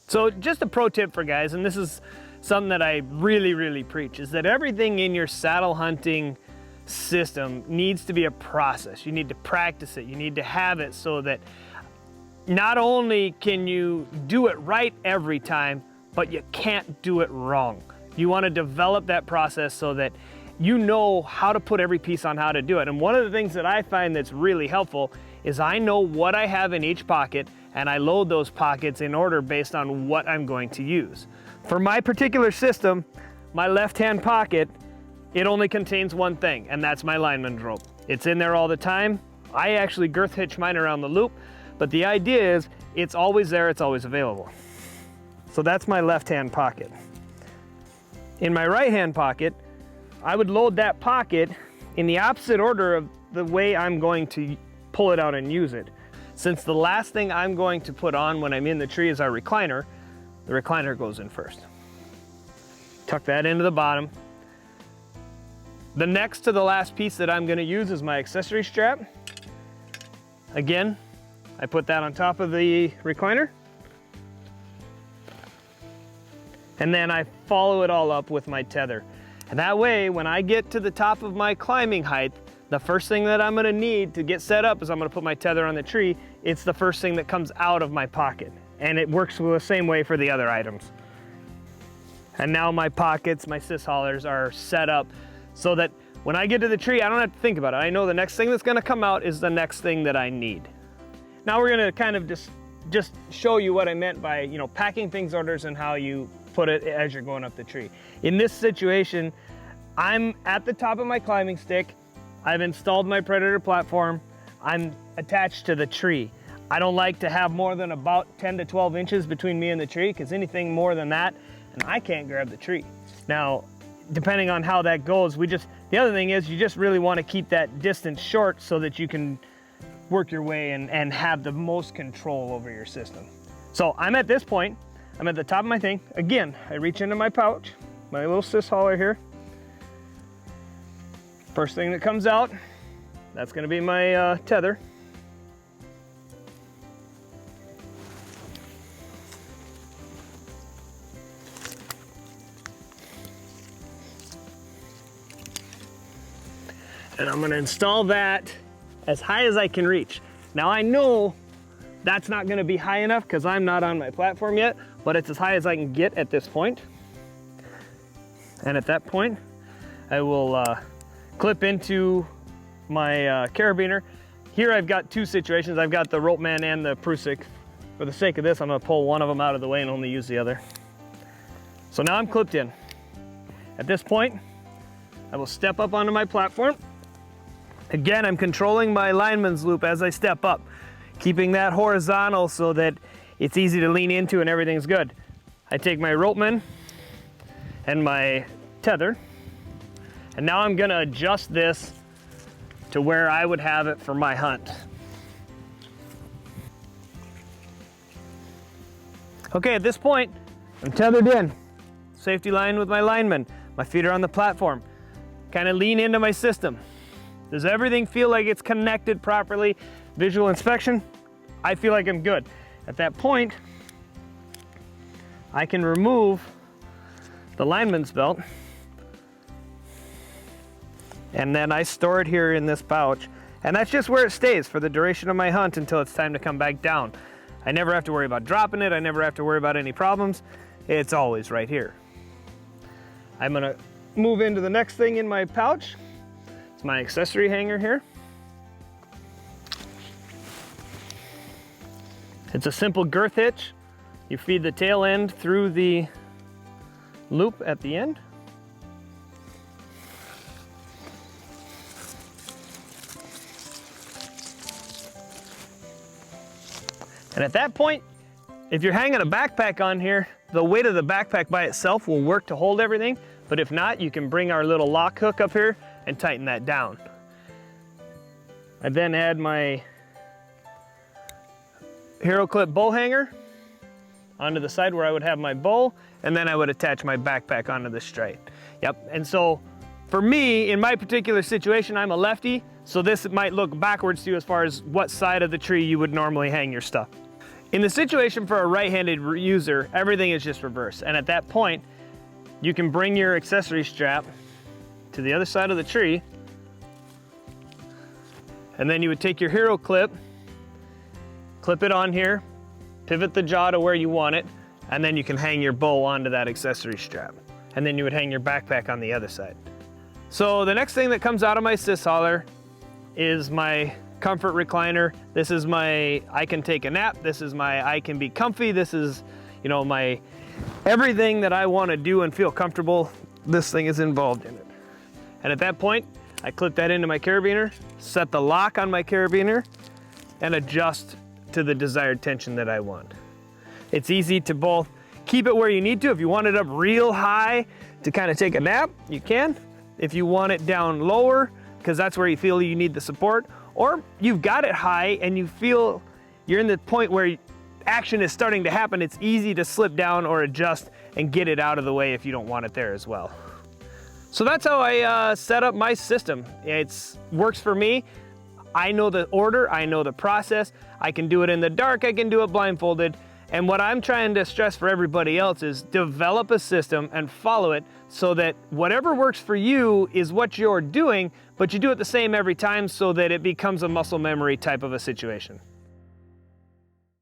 So just a pro tip for guys, and this is something that I really preach, is that everything in your saddle hunting system needs to be a process. You need to practice it. You need to have it so that not only can you do it right every time, but you can't do it wrong. You want to develop that process so that you know how to put every piece on how to do it. And one of the things that I find that's really helpful is I know what I have in each pocket, and I load those pockets in order based on what I'm going to use. For my particular system, my left-hand pocket, it only contains one thing, and that's my lineman's rope. It's in there all the time. I actually girth hitch mine around the loop, but the idea is it's always there, it's always available. So that's my left-hand pocket. In my right-hand pocket, I would load that pocket in the opposite order of the way I'm going to pull it out and use it. Since the last thing I'm going to put on when I'm in the tree is our recliner, the recliner goes in first. Tuck that into the bottom. The next to the last piece that I'm going to use is my accessory strap. Again, I put that on top of the recliner. And then I follow it all up with my tether. And that way, when I get to the top of my climbing height, the first thing that I'm gonna need to get set up is I'm gonna put my tether on the tree. It's the first thing that comes out of my pocket. And it works the same way for the other items. And now my pockets, my sis haulers are set up so that when I get to the tree, I don't have to think about it. I know the next thing that's gonna come out is the next thing that I need. Now we're gonna kind of just show you what I meant by, you know, packing things orders and how you put it as you're going up the tree. In this situation, I'm at the top of my climbing stick. I've installed my Predator platform. I'm attached to the tree. I don't like to have more than about 10 to 12 inches between me and the tree, because anything more than that, and I can't grab the tree. Now, depending on how that goes, the other thing is you just really want to keep that distance short so that you can work your way and have the most control over your system. So I'm at this point, I'm at the top of my thing. Again, I reach into my pouch, my little sis hauler here. First thing that comes out, that's gonna be my tether. And I'm gonna install that as high as I can reach. Now I know that's not gonna be high enough because I'm not on my platform yet, but it's as high as I can get at this point. And at that point, I will clip into my carabiner. Here I've got two situations. I've got the rope man and the Prusik. For the sake of this, I'm gonna pull one of them out of the way and only use the other. So now I'm clipped in. At this point, I will step up onto my platform. Again, I'm controlling my lineman's loop as I step up, keeping that horizontal so that it's easy to lean into and everything's good. I take my ropeman and my tether, and now I'm gonna adjust this to where I would have it for my hunt. Okay, at this point, I'm tethered in. Safety line with my lineman. My feet are on the platform. Kind of lean into my system. Does everything feel like it's connected properly? Visual inspection, I feel like I'm good. At that point, I can remove the lineman's belt, and then I store it here in this pouch, and that's just where it stays for the duration of my hunt until it's time to come back down. I never have to worry about dropping it. I never have to worry about any problems. It's always right here. I'm gonna move into the next thing in my pouch. It's my accessory hanger here. It's a simple girth hitch. You feed the tail end through the loop at the end. And at that point, if you're hanging a backpack on here, the weight of the backpack by itself will work to hold everything, but if not, you can bring our little lock hook up here and tighten that down. I then add my Hero Clip bow hanger onto the side where I would have my bow, and then I would attach my backpack onto the straight. Yep, and so for me, in my particular situation, I'm a lefty, so this might look backwards to you as far as what side of the tree you would normally hang your stuff. In the situation for a right-handed user, everything is just reverse. And at that point, you can bring your accessory strap to the other side of the tree, and then you would take your hero clip, clip it on here, pivot the jaw to where you want it, and then you can hang your bow onto that accessory strap. And then you would hang your backpack on the other side. So the next thing that comes out of my sys hauler is my comfort recliner. This is my I can take a nap. This is my I can be comfy. This is, you know, my everything that I want to do and feel comfortable, this thing is involved in it. And at that point, I clip that into my carabiner, set the lock on my carabiner, and adjust to the desired tension that I want. It's easy to both keep it where you need to. If you want it up real high to kind of take a nap, you can. If you want it down lower, because that's where you feel you need the support, or you've got it high and you feel you're in the point where action is starting to happen, it's easy to slip down or adjust and get it out of the way if you don't want it there as well. So that's how I set up my system. It works for me. I know the order, I know the process. I can do it in the dark, I can do it blindfolded. And what I'm trying to stress for everybody else is develop a system and follow it so that whatever works for you is what you're doing, but you do it the same every time so that it becomes a muscle memory type of a situation.